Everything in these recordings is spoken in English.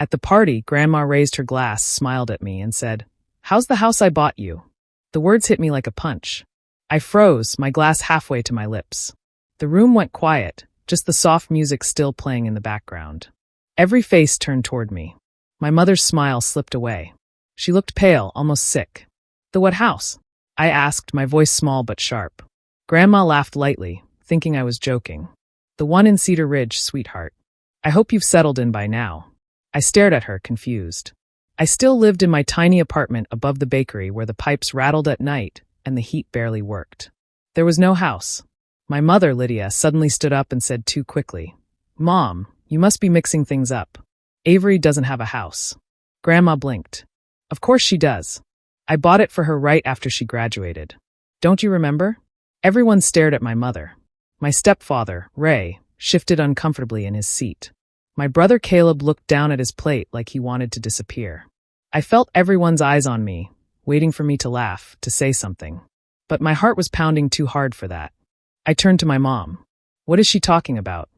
At the party, Grandma raised her glass, smiled at me, and said, "How's the house I bought you?" The words hit me like a punch. I froze, my glass halfway to my lips. The room went quiet, just the soft music still playing in the background. Every face turned toward me. My mother's smile slipped away. She looked pale, almost sick. "The what house?" I asked, my voice small but sharp. Grandma laughed lightly, thinking I was joking. "The one in Cedar Ridge, sweetheart. I hope you've settled in by now." I stared at her, confused. I still lived in my tiny apartment above the bakery where the pipes rattled at night and the heat barely worked. There was no house. My mother, Lydia, suddenly stood up and said too quickly, "Mom, you must be mixing things up. Avery doesn't have a house." Grandma blinked. "Of course she does. I bought it for her right after she graduated. Don't you remember?" Everyone stared at my mother. My stepfather, Ray, shifted uncomfortably in his seat. My brother Caleb looked down at his plate like he wanted to disappear. I felt everyone's eyes on me, waiting for me to laugh, to say something. But my heart was pounding too hard for that. I turned to my mom. "What is she talking about?"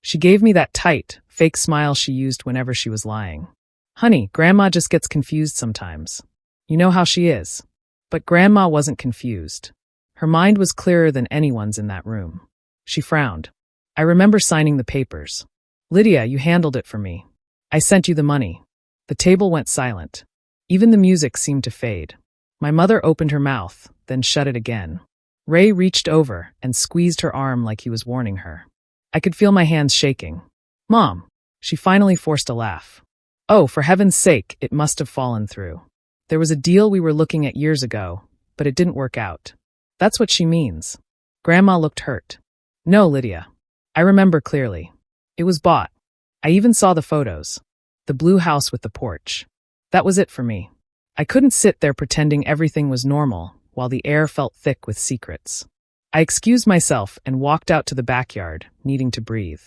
She gave me that tight, fake smile she used whenever she was lying. "Honey, Grandma just gets confused sometimes. You know how she is." But Grandma wasn't confused. Her mind was clearer than anyone's in that room. She frowned. "I remember signing the papers. Lydia, you handled it for me. I sent you the money." The table went silent. Even the music seemed to fade. My mother opened her mouth, then shut it again. Ray reached over and squeezed her arm like he was warning her. I could feel my hands shaking. "Mom," she finally forced a laugh. "Oh, for heaven's sake, it must have fallen through. There was a deal we were looking at years ago, but it didn't work out." "That's what she means." Grandma looked hurt. "No, Lydia. I remember clearly. It was bought. I even saw the photos. The blue house with the porch. That was it for me. I couldn't sit there pretending everything was normal while the air felt thick with secrets. I excused myself and walked out to the backyard, needing to breathe.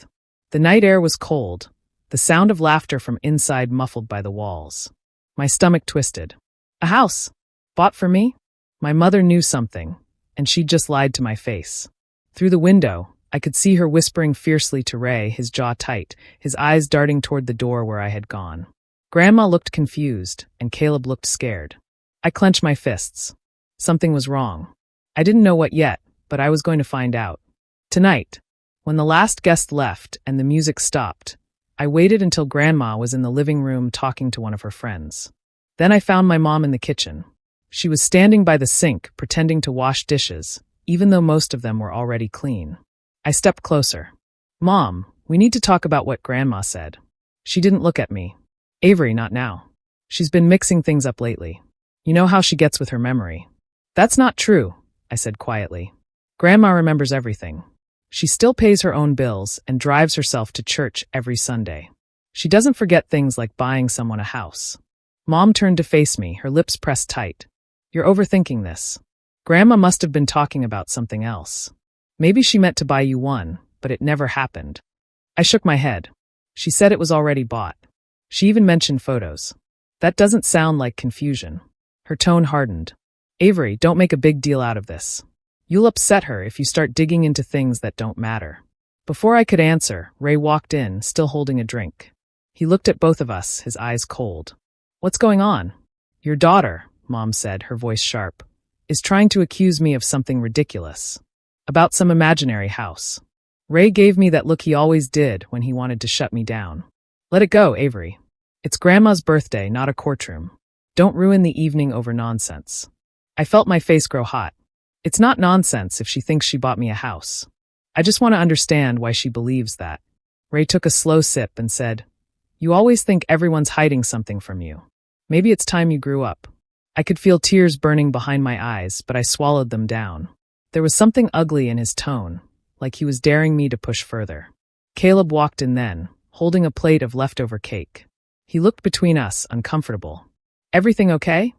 The night air was cold, the sound of laughter from inside muffled by the walls. My stomach twisted. "A house? Bought for me?" My mother knew something, and she'd just lied to my face. Through the window, I could see her whispering fiercely to Ray, his jaw tight, his eyes darting toward the door where I had gone. Grandma looked confused, and Caleb looked scared. I clenched my fists. Something was wrong. I didn't know what yet, but I was going to find out. Tonight, when the last guest left and the music stopped, I waited until Grandma was in the living room talking to one of her friends. Then I found my mom in the kitchen. She was standing by the sink, pretending to wash dishes, even though most of them were already clean. I stepped closer. "Mom, we need to talk about what Grandma said." She didn't look at me. "Avery, not now. She's been mixing things up lately. You know how she gets with her memory." "That's not true," I said quietly. "Grandma remembers everything. She still pays her own bills and drives herself to church every Sunday. She doesn't forget things like buying someone a house." Mom turned to face me, her lips pressed tight. "You're overthinking this. Grandma must have been talking about something else. Maybe she meant to buy you one, but it never happened." I shook my head. "She said it was already bought. She even mentioned photos. That doesn't sound like confusion." Her tone hardened. "Avery, don't make a big deal out of this. You'll upset her if you start digging into things that don't matter." Before I could answer, Ray walked in, still holding a drink. He looked at both of us, his eyes cold. "What's going on?" "Your daughter," Mom said, her voice sharp, "is trying to accuse me of something ridiculous. About some imaginary house." Ray gave me that look he always did when he wanted to shut me down. "Let it go, Avery. It's Grandma's birthday, not a courtroom. Don't ruin the evening over nonsense." I felt my face grow hot. "It's not nonsense if she thinks she bought me a house. I just want to understand why she believes that." Ray took a slow sip and said, "You always think everyone's hiding something from you. Maybe it's time you grew up." I could feel tears burning behind my eyes, but I swallowed them down. There was something ugly in his tone, like he was daring me to push further. Caleb walked in then, holding a plate of leftover cake. He looked between us, uncomfortable. "Everything okay?"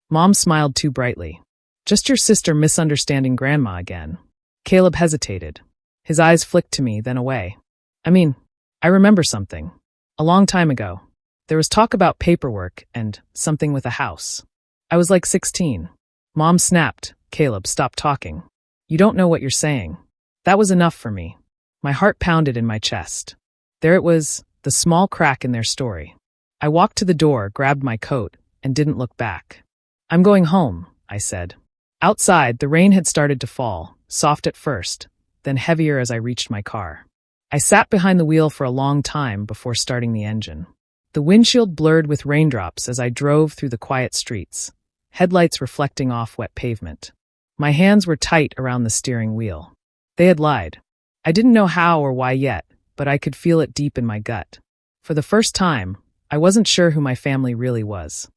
Mom smiled too brightly. "Just your sister misunderstanding Grandma again." Caleb hesitated. His eyes flicked to me, then away. I remember something. A long time ago. There was talk about paperwork and something with a house. I was like 16. Mom snapped, "Caleb, stop talking. You don't know what you're saying." That was enough for me. My heart pounded in my chest. There it was, the small crack in their story. I walked to the door, grabbed my coat, and didn't look back. I'm going home, I said. Outside, the rain had started to fall, soft at first, then heavier as I reached my car. I sat behind the wheel for a long time before starting the engine. The windshield blurred with raindrops as I drove through the quiet streets, headlights reflecting off wet pavement. My hands were tight around the steering wheel. They had lied. I didn't know how or why yet, but I could feel it deep in my gut. For the first time, I wasn't sure who my family really was.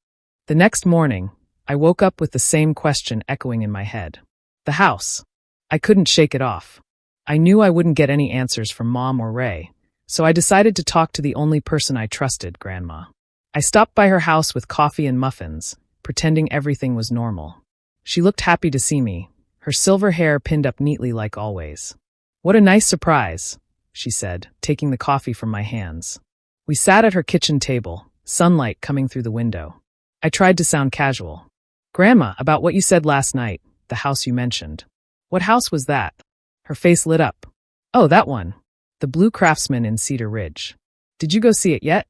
The next morning, I woke up with the same question echoing in my head. The house. I couldn't shake it off. I knew I wouldn't get any answers from Mom or Ray, so I decided to talk to the only person I trusted, Grandma. I stopped by her house with coffee and muffins, pretending everything was normal. She looked happy to see me, her silver hair pinned up neatly like always. "What a nice surprise," she said, taking the coffee from my hands. We sat at her kitchen table, sunlight coming through the window. I tried to sound casual. "Grandma, about what you said last night, the house you mentioned. What house was that?" Her face lit up. "Oh, that one. The Blue Craftsman in Cedar Ridge. Did you go see it yet?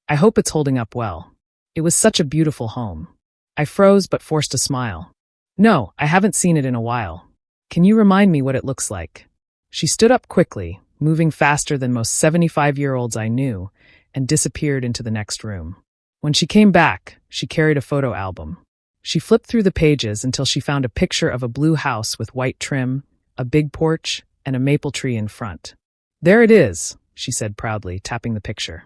I hope it's holding up well. It was such a beautiful home." I froze but forced a smile. "No, I haven't seen it in a while. Can you remind me what it looks like?" She stood up quickly, moving faster than most 75-year-olds I knew, and disappeared into the next room. When she came back, she carried a photo album. She flipped through the pages until she found a picture of a blue house with white trim, a big porch, and a maple tree in front. "There it is," she said proudly, tapping the picture.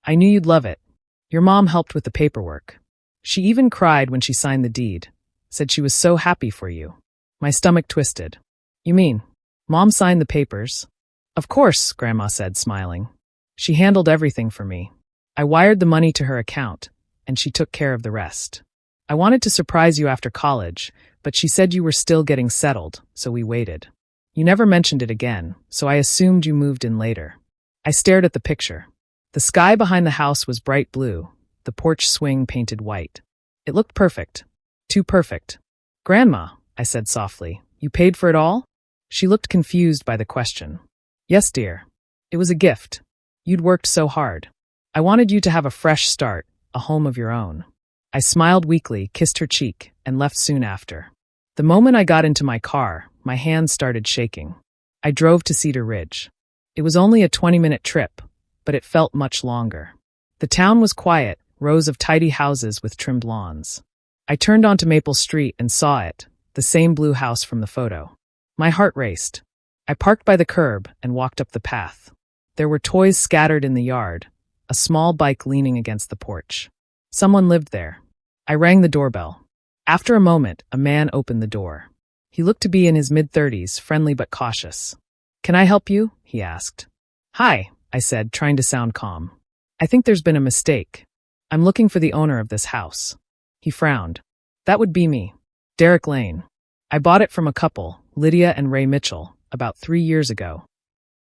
"I knew you'd love it. Your mom helped with the paperwork. She even cried when she signed the deed, said she was so happy for you." My stomach twisted. "You mean, Mom signed the papers?" "Of course," Grandma said, smiling. "She handled everything for me. I wired the money to her account, and she took care of the rest. I wanted to surprise you after college, but she said you were still getting settled, so we waited. You never mentioned it again, so I assumed you moved in later." I stared at the picture. The sky behind the house was bright blue, the porch swing painted white. It looked perfect. Too perfect. "Grandma," I said softly, "you paid for it all?" She looked confused by the question. "Yes, dear. It was a gift. You'd worked so hard. I wanted you to have a fresh start, a home of your own." I smiled weakly, kissed her cheek, and left soon after. The moment I got into my car, my hands started shaking. I drove to Cedar Ridge. It was only a 20-minute trip, but it felt much longer. The town was quiet, rows of tidy houses with trimmed lawns. I turned onto Maple Street and saw it, the same blue house from the photo. My heart raced. I parked by the curb and walked up the path. There were toys scattered in the yard, a small bike leaning against the porch. Someone lived there. I rang the doorbell. After a moment, a man opened the door. He looked to be in his mid-30s, friendly but cautious. "Can I help you?" he asked. "Hi," I said, trying to sound calm. "I think there's been a mistake. I'm looking for the owner of this house." He frowned. "That would be me. Derek Lane. I bought it from a couple, Lydia and Ray Mitchell, about 3 years ago."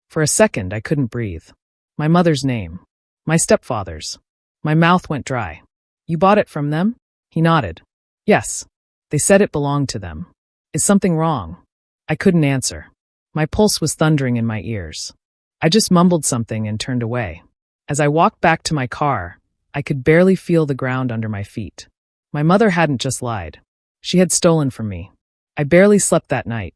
For a second, I couldn't breathe. My mother's name. My stepfather's. My mouth went dry. "You bought it from them?" He nodded. "Yes. They said it belonged to them." "Is something wrong?" I couldn't answer. My pulse was thundering in my ears. I just mumbled something and turned away. As I walked back to my car, I could barely feel the ground under my feet. My mother hadn't just lied. She had stolen from me. I barely slept that night.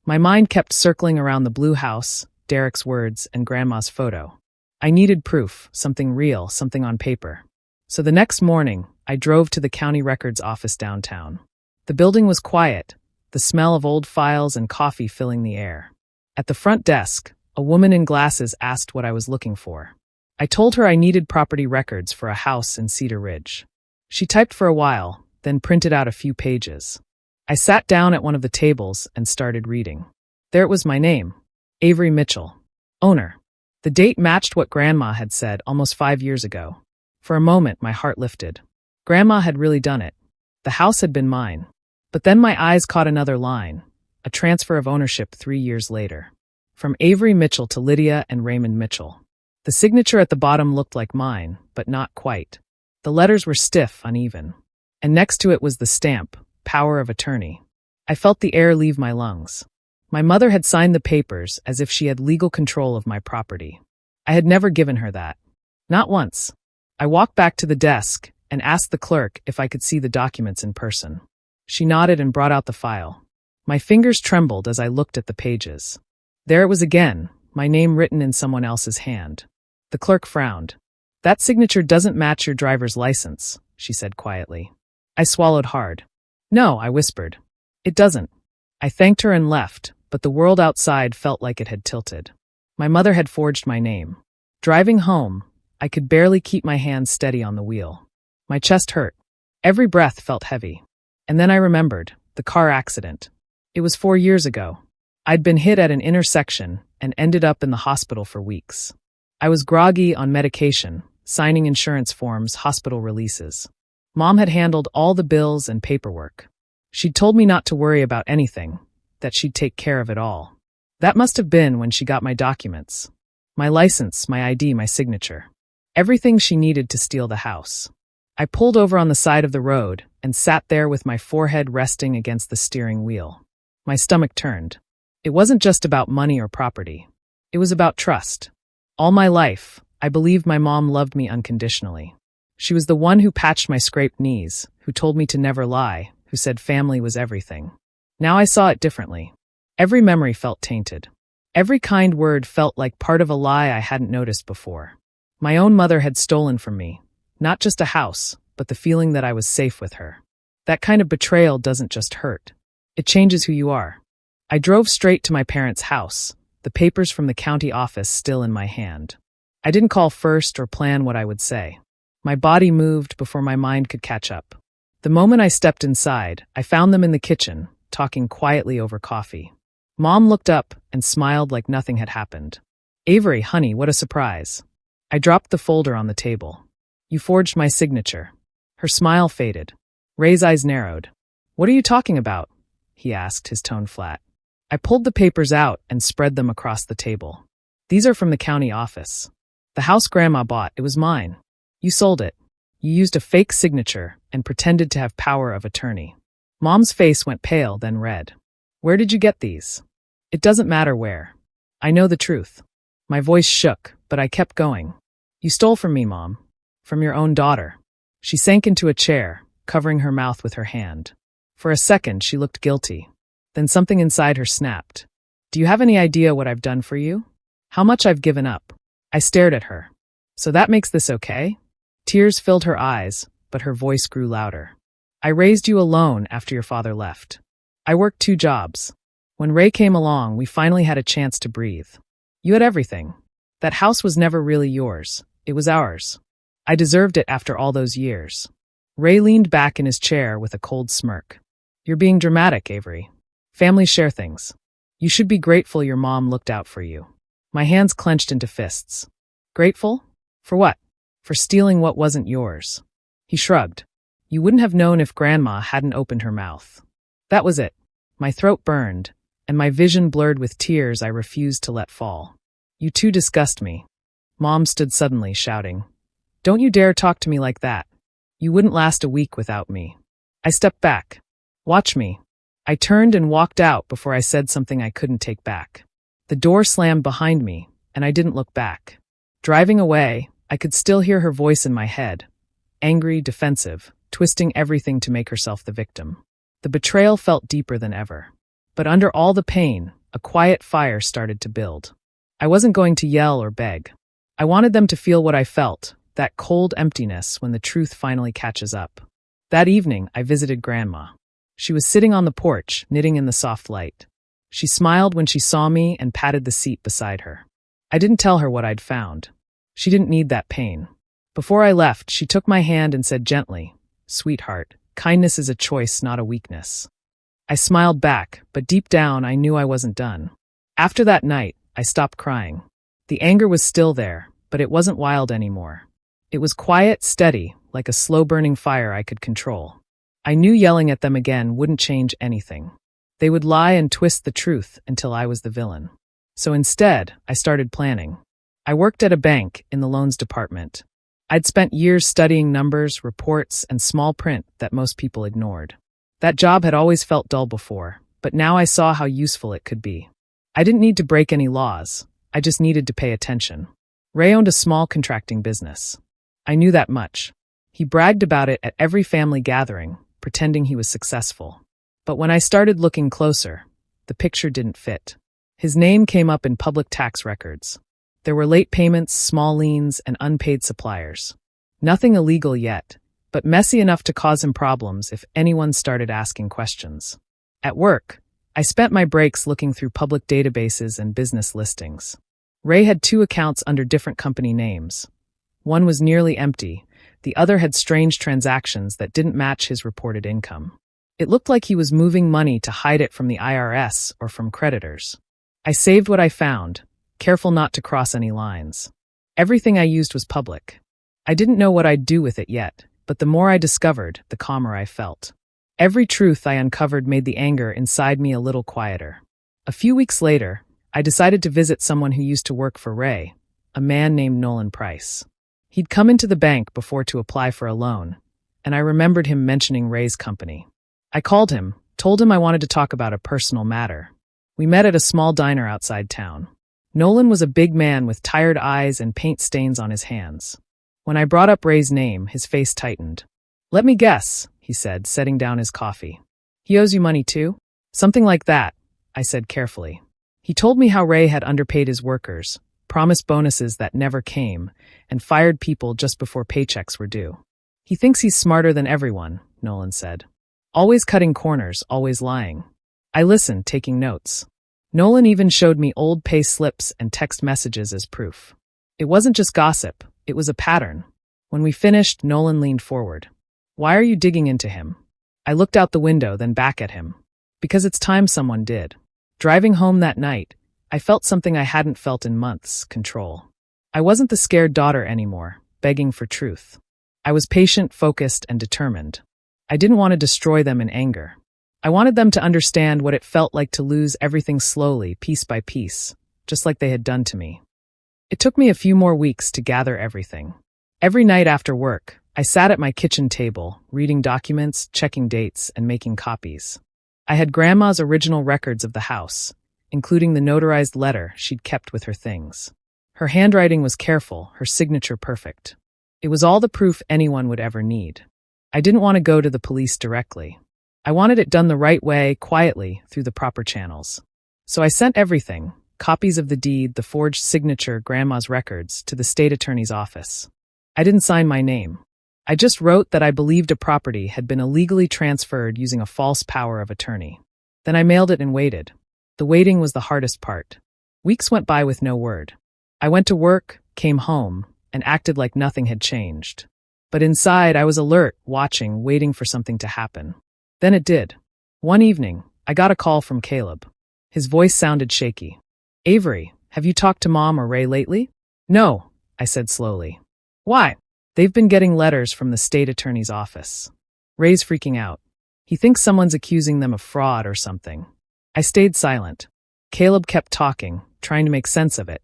My mind kept circling around the blue house, Derek's words, and Grandma's photo. I needed proof, something real, something on paper. So the next morning, I drove to the county records office downtown. The building was quiet, the smell of old files and coffee filling the air. At the front desk, a woman in glasses asked what I was looking for. I told her I needed property records for a house in Cedar Ridge. She typed for a while, then printed out a few pages. I sat down at one of the tables and started reading. There it was, my name, Avery Mitchell, owner. The date matched what Grandma had said almost 5 years ago. For a moment, my heart lifted. Grandma had really done it. The house had been mine. But then my eyes caught another line, a transfer of ownership 3 years later. From Avery Mitchell to Lydia and Raymond Mitchell. The signature at the bottom looked like mine, but not quite. The letters were stiff, uneven. And next to it was the stamp, power of attorney. I felt the air leave my lungs. My mother had signed the papers as if she had legal control of my property. I had never given her that. Not once. I walked back to the desk and asked the clerk if I could see the documents in person. She nodded and brought out the file. My fingers trembled as I looked at the pages. There it was again, my name written in someone else's hand. The clerk frowned. "That signature doesn't match your driver's license," she said quietly. I swallowed hard. "No," I whispered. "It doesn't." I thanked her and left, but the world outside felt like it had tilted. My mother had forged my name. Driving home, I could barely keep my hands steady on the wheel. My chest hurt. Every breath felt heavy. And then I remembered the car accident. It was 4 years ago. I'd been hit at an intersection and ended up in the hospital for weeks. I was groggy on medication, signing insurance forms, hospital releases. Mom had handled all the bills and paperwork. She'd told me not to worry about anything, that she'd take care of it all. That must have been when she got my documents. My license, my ID, my signature. Everything she needed to steal the house. I pulled over on the side of the road and sat there with my forehead resting against the steering wheel. My stomach turned. It wasn't just about money or property. It was about trust. All my life, I believed my mom loved me unconditionally. She was the one who patched my scraped knees, who told me to never lie, who said family was everything. Now I saw it differently. Every memory felt tainted. Every kind word felt like part of a lie I hadn't noticed before. My own mother had stolen from me, not just a house, but the feeling that I was safe with her. That kind of betrayal doesn't just hurt. It changes who you are. I drove straight to my parents' house, the papers from the county office still in my hand. I didn't call first or plan what I would say. My body moved before my mind could catch up. The moment I stepped inside, I found them in the kitchen, talking quietly over coffee. Mom looked up and smiled like nothing had happened. "Avery, honey, what a surprise." I dropped the folder on the table. "You forged my signature." Her smile faded. Ray's eyes narrowed. "What are you talking about?" he asked, his tone flat. I pulled the papers out and spread them across the table. "These are from the county office. The house Grandma bought, it was mine. You sold it. You used a fake signature and pretended to have power of attorney." Mom's face went pale, then red. "Where did you get these?" "It doesn't matter where. I know the truth." My voice shook, but I kept going. "You stole from me, Mom. From your own daughter." She sank into a chair, covering her mouth with her hand. For a second, she looked guilty. Then something inside her snapped. "Do you have any idea what I've done for you? How much I've given up?" I stared at her. "So that makes this okay?" Tears filled her eyes, but her voice grew louder. "I raised you alone after your father left. I worked 2 jobs. When Ray came along, we finally had a chance to breathe. You had everything. That house was never really yours. It was ours. I deserved it after all those years." Ray leaned back in his chair with a cold smirk. "You're being dramatic, Avery. Families share things. You should be grateful your mom looked out for you." My hands clenched into fists. "Grateful? For what?" "For stealing what wasn't yours." He shrugged. "You wouldn't have known if Grandma hadn't opened her mouth." That was it. My throat burned, and my vision blurred with tears I refused to let fall. "You two disgust me." Mom stood suddenly, shouting, "Don't you dare talk to me like that. You wouldn't last a week without me." I stepped back. "Watch me." I turned and walked out before I said something I couldn't take back. The door slammed behind me, and I didn't look back. Driving away, I could still hear her voice in my head, angry, defensive, twisting everything to make herself the victim. The betrayal felt deeper than ever. But under all the pain, a quiet fire started to build. I wasn't going to yell or beg. I wanted them to feel what I felt, that cold emptiness when the truth finally catches up. That evening, I visited Grandma. She was sitting on the porch, knitting in the soft light. She smiled when she saw me and patted the seat beside her. I didn't tell her what I'd found. She didn't need that pain. Before I left, she took my hand and said gently, "Sweetheart, kindness is a choice, not a weakness." I smiled back, but deep down I knew I wasn't done. After that night, I stopped crying. The anger was still there, but it wasn't wild anymore. It was quiet, steady, like a slow-burning fire I could control. I knew yelling at them again wouldn't change anything. They would lie and twist the truth until I was the villain. So instead, I started planning. I worked at a bank in the loans department. I'd spent years studying numbers, reports, and small print that most people ignored. That job had always felt dull before, but now I saw how useful it could be. I didn't need to break any laws. I just needed to pay attention. Ray owned a small contracting business. I knew that much. He bragged about it at every family gathering, pretending he was successful. But when I started looking closer, the picture didn't fit. His name came up in public tax records. There were late payments, small liens, and unpaid suppliers. Nothing illegal yet, but messy enough to cause him problems if anyone started asking questions. At work, I spent my breaks looking through public databases and business listings. Ray had 2 accounts under different company names. One was nearly empty, the other had strange transactions that didn't match his reported income. It looked like he was moving money to hide it from the IRS or from creditors. I saved what I found, careful not to cross any lines. Everything I used was public. I didn't know what I'd do with it yet, but the more I discovered, the calmer I felt. Every truth I uncovered made the anger inside me a little quieter. A few weeks later, I decided to visit someone who used to work for Ray, a man named Nolan Price. He'd come into the bank before to apply for a loan, and I remembered him mentioning Ray's company. I called him, told him I wanted to talk about a personal matter. We met at a small diner outside town. Nolan was a big man with tired eyes and paint stains on his hands. When I brought up Ray's name, his face tightened. "Let me guess," he said, setting down his coffee. "He owes you money too?" "Something like that," I said carefully. He told me how Ray had underpaid his workers, promised bonuses that never came, and fired people just before paychecks were due. "He thinks he's smarter than everyone," Nolan said. "Always cutting corners, always lying." I listened, taking notes. Nolan even showed me old pay slips and text messages as proof. It wasn't just gossip, it was a pattern. When we finished, Nolan leaned forward. "Why are you digging into him?" I looked out the window, then back at him. "Because it's time someone did." Driving home that night, I felt something I hadn't felt in months: control. I wasn't the scared daughter anymore, begging for truth. I was patient, focused, and determined. I didn't want to destroy them in anger. I wanted them to understand what it felt like to lose everything slowly, piece by piece, just like they had done to me. It took me a few more weeks to gather everything. Every night after work, I sat at my kitchen table, reading documents, checking dates, and making copies. I had Grandma's original records of the house, including the notarized letter she'd kept with her things. Her handwriting was careful, her signature perfect. It was all the proof anyone would ever need. I didn't want to go to the police directly. I wanted it done the right way, quietly, through the proper channels. So I sent everything, copies of the deed, the forged signature, Grandma's records, to the state attorney's office. I didn't sign my name. I just wrote that I believed a property had been illegally transferred using a false power of attorney. Then I mailed it and waited. The waiting was the hardest part. Weeks went by with no word. I went to work, came home, and acted like nothing had changed. But inside, I was alert, watching, waiting for something to happen. Then it did. One evening, I got a call from Caleb. His voice sounded shaky. "Avery, have you talked to Mom or Ray lately?" "No," I said slowly. "Why?" "They've been getting letters from the state attorney's office. Ray's freaking out. He thinks someone's accusing them of fraud or something." I stayed silent. Caleb kept talking, trying to make sense of it.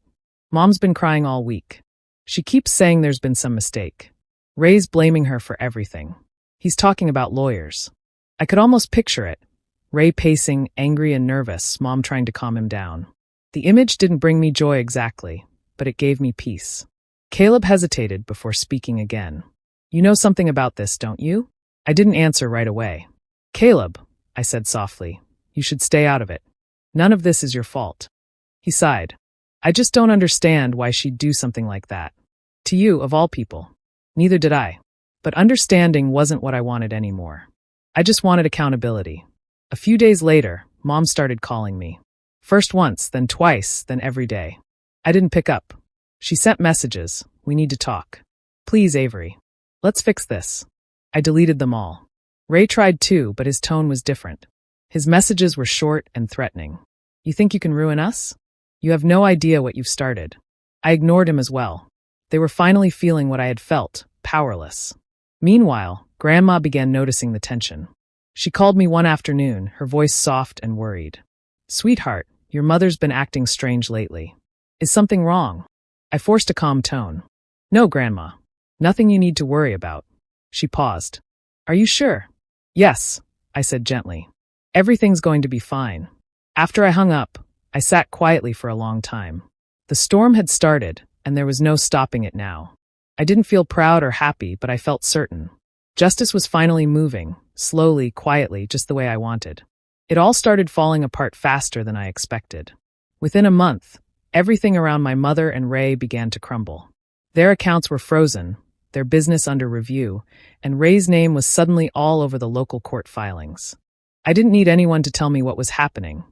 "Mom's been crying all week. She keeps saying there's been some mistake. Ray's blaming her for everything. He's talking about lawyers." I could almost picture it. Ray pacing, angry and nervous, Mom trying to calm him down. The image didn't bring me joy exactly, but it gave me peace. Caleb hesitated before speaking again. "You know something about this, don't you?" I didn't answer right away. "Caleb," I said softly, "you should stay out of it. None of this is your fault." He sighed. "I just don't understand why she'd do something like that. To you, of all people." Neither did I. But understanding wasn't what I wanted anymore. I just wanted accountability. A few days later, Mom started calling me. First once, then twice, then every day. I didn't pick up. She sent messages. "We need to talk. Please, Avery. Let's fix this." I deleted them all. Ray tried too, but his tone was different. His messages were short and threatening. "You think you can ruin us? You have no idea what you've started." I ignored him as well. They were finally feeling what I had felt, powerless. Meanwhile, Grandma began noticing the tension. She called me one afternoon, her voice soft and worried. "Sweetheart, your mother's been acting strange lately. Is something wrong?" I forced a calm tone. "No, Grandma. Nothing you need to worry about." She paused. "Are you sure?" "Yes," I said gently. "Everything's going to be fine." After I hung up, I sat quietly for a long time. The storm had started, and there was no stopping it now. I didn't feel proud or happy, but I felt certain. Justice was finally moving, slowly, quietly, just the way I wanted. It all started falling apart faster than I expected. Within a month, everything around my mother and Ray began to crumble. Their accounts were frozen, their business under review, and Ray's name was suddenly all over the local court filings. I didn't need anyone to tell me what was happening.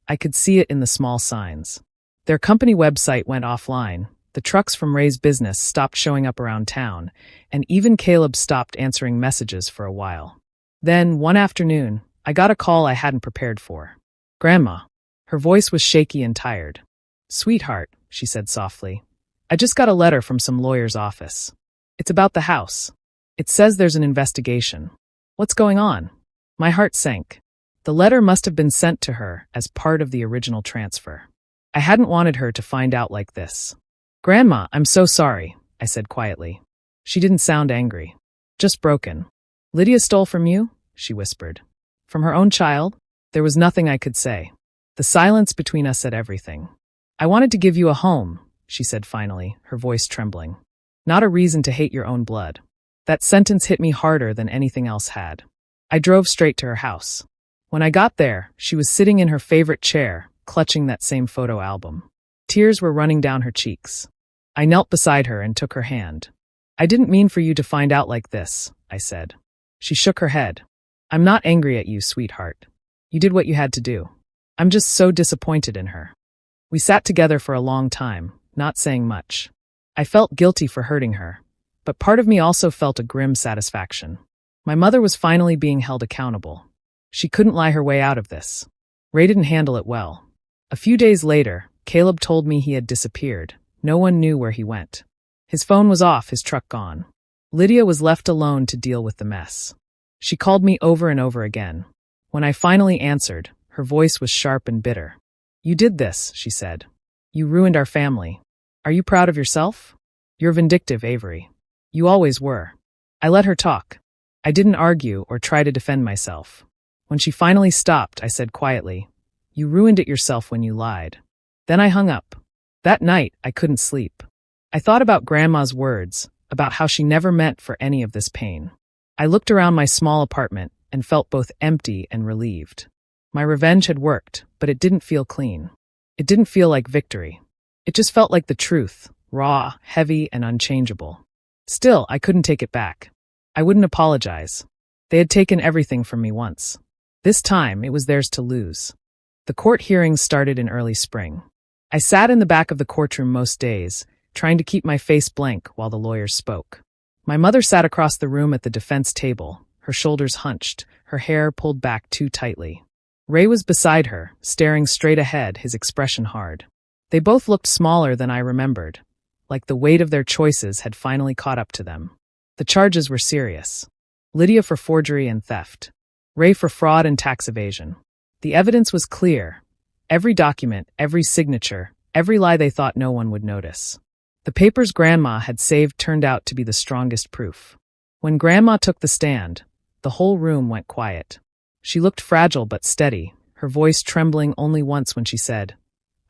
I could see it in the small signs. Their company website went offline, the trucks from Ray's business stopped showing up around town, and even Caleb stopped answering messages for a while. Then, one afternoon, I got a call I hadn't prepared for. Grandma. Her voice was shaky and tired. "Sweetheart," she said softly, "I just got a letter from some lawyer's office. It's about the house. It says there's an investigation. What's going on?" My heart sank. The letter must have been sent to her as part of the original transfer. I hadn't wanted her to find out like this. "Grandma, I'm so sorry," I said quietly. She didn't sound angry. "Just broken." "Lydia stole from you?" she whispered. "From her own child?" There was nothing I could say. The silence between us said everything. "I wanted to give you a home," she said finally, her voice trembling. "Not a reason to hate your own blood." That sentence hit me harder than anything else had. I drove straight to her house. When I got there, she was sitting in her favorite chair, clutching that same photo album. Tears were running down her cheeks. I knelt beside her and took her hand. "I didn't mean for you to find out like this," I said. She shook her head. "I'm not angry at you, sweetheart. You did what you had to do. I'm just so disappointed in her." We sat together for a long time, not saying much. I felt guilty for hurting her, but part of me also felt a grim satisfaction. My mother was finally being held accountable. She couldn't lie her way out of this. Ray didn't handle it well. A few days later, Caleb told me he had disappeared. No one knew where he went. His phone was off, his truck gone. Lydia was left alone to deal with the mess. She called me over and over again. When I finally answered, her voice was sharp and bitter. "You did this," she said. "You ruined our family. Are you proud of yourself? You're vindictive, Avery. You always were." I let her talk. I didn't argue or try to defend myself. When she finally stopped, I said quietly, "You ruined it yourself when you lied." Then I hung up. That night, I couldn't sleep. I thought about Grandma's words, about how she never meant for any of this pain. I looked around my small apartment and felt both empty and relieved. My revenge had worked, but it didn't feel clean. It didn't feel like victory. It just felt like the truth, raw, heavy, and unchangeable. Still, I couldn't take it back. I wouldn't apologize. They had taken everything from me once. This time, it was theirs to lose. The court hearings started in early spring. I sat in the back of the courtroom most days, trying to keep my face blank while the lawyers spoke. My mother sat across the room at the defense table, her shoulders hunched, her hair pulled back too tightly. Ray was beside her, staring straight ahead, his expression hard. They both looked smaller than I remembered, like the weight of their choices had finally caught up to them. The charges were serious. Lydia for forgery and theft. Ray for fraud and tax evasion. The evidence was clear. Every document, every signature, every lie they thought no one would notice. The papers Grandma had saved turned out to be the strongest proof. When Grandma took the stand, the whole room went quiet. She looked fragile but steady, her voice trembling only once when she said,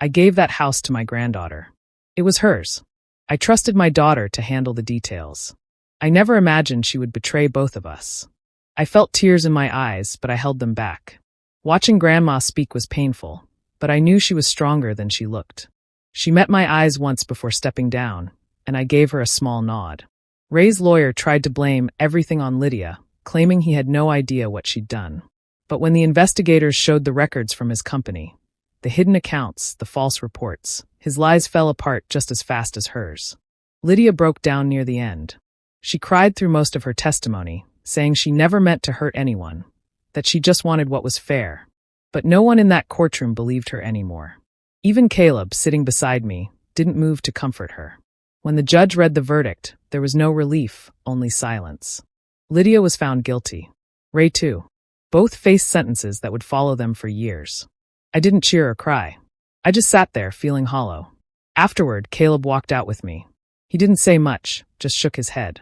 "I gave that house to my granddaughter. It was hers. I trusted my daughter to handle the details. I never imagined she would betray both of us." I felt tears in my eyes, but I held them back. Watching Grandma speak was painful, but I knew she was stronger than she looked. She met my eyes once before stepping down, and I gave her a small nod. Ray's lawyer tried to blame everything on Lydia, claiming he had no idea what she'd done. But when the investigators showed the records from his company, the hidden accounts, the false reports, his lies fell apart just as fast as hers. Lydia broke down near the end. She cried through most of her testimony, saying she never meant to hurt anyone, that she just wanted what was fair. But no one in that courtroom believed her anymore. Even Caleb, sitting beside me, didn't move to comfort her. When the judge read the verdict, there was no relief, only silence. Lydia was found guilty. Ray too. Both faced sentences that would follow them for years. I didn't cheer or cry. I just sat there, feeling hollow. Afterward, Caleb walked out with me. He didn't say much, just shook his head.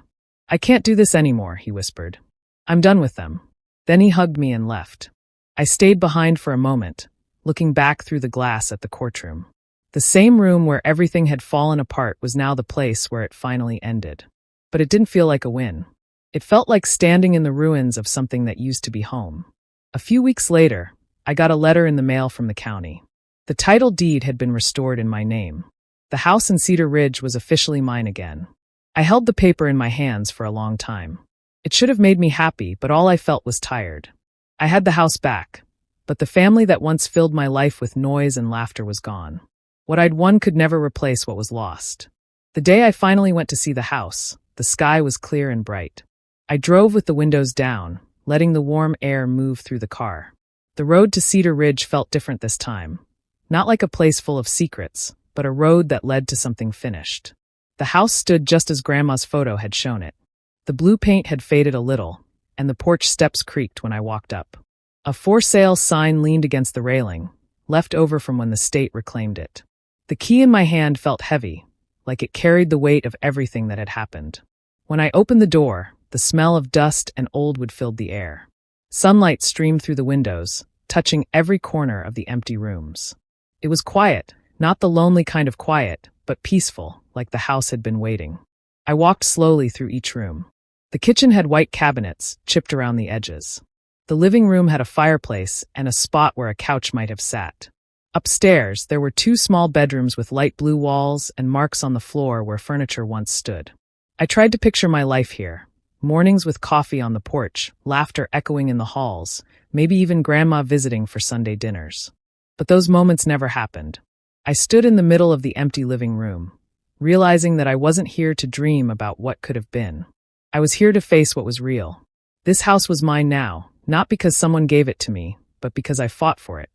"I can't do this anymore," he whispered. "I'm done with them." Then he hugged me and left. I stayed behind for a moment, looking back through the glass at the courtroom. The same room where everything had fallen apart was now the place where it finally ended. but it didn't feel like a win. It felt like standing in the ruins of something that used to be home. A few weeks later, I got a letter in the mail from the county. The title deed had been restored in my name. The house in Cedar Ridge was officially mine again. I held the paper in my hands for a long time. It should have made me happy, but all I felt was tired. I had the house back, but the family that once filled my life with noise and laughter was gone. What I'd won could never replace what was lost. The day I finally went to see the house, the sky was clear and bright. I drove with the windows down, letting the warm air move through the car. The road to Cedar Ridge felt different this time. Not like a place full of secrets, but a road that led to something finished. The house stood just as Grandma's photo had shown it. The blue paint had faded a little, and the porch steps creaked when I walked up. A for sale sign leaned against the railing, left over from when the state reclaimed it. The key in my hand felt heavy, like it carried the weight of everything that had happened. When I opened the door, the smell of dust and old wood filled the air. Sunlight streamed through the windows, touching every corner of the empty rooms. It was quiet, not the lonely kind of quiet, but peaceful, like the house had been waiting. I walked slowly through each room. The kitchen had white cabinets, chipped around the edges. The living room had a fireplace and a spot where a couch might have sat. Upstairs, there were 2 small bedrooms with light blue walls and marks on the floor where furniture once stood. I tried to picture my life here. Mornings with coffee on the porch, laughter echoing in the halls, maybe even Grandma visiting for Sunday dinners. But those moments never happened. I stood in the middle of the empty living room, realizing that I wasn't here to dream about what could have been. I was here to face what was real. This house was mine now, not because someone gave it to me, but because I fought for it.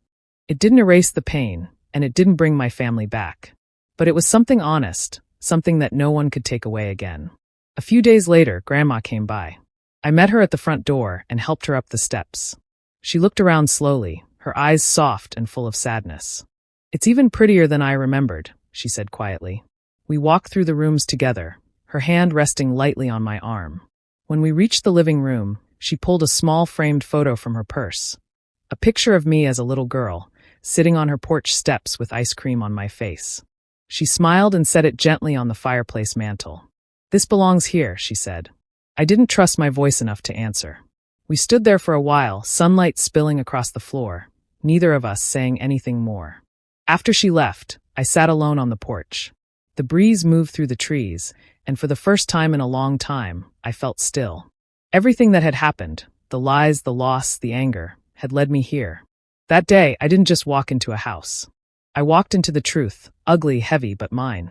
It didn't erase the pain, and it didn't bring my family back. But it was something honest, something that no one could take away again. A few days later, Grandma came by. I met her at the front door and helped her up the steps. She looked around slowly, her eyes soft and full of sadness. "It's even prettier than I remembered," she said quietly. We walked through the rooms together, her hand resting lightly on my arm. When we reached the living room, she pulled a small framed photo from her purse. A picture of me as a little girl, sitting on her porch steps with ice cream on my face. She smiled and set it gently on the fireplace mantel. "This belongs here," she said. I didn't trust my voice enough to answer. We stood there for a while, sunlight spilling across the floor, neither of us saying anything more. After she left, I sat alone on the porch. The breeze moved through the trees, and for the first time in a long time, I felt still. Everything that had happened, the lies, the loss, the anger, had led me here. That day, I didn't just walk into a house. I walked into the truth, ugly, heavy, but mine.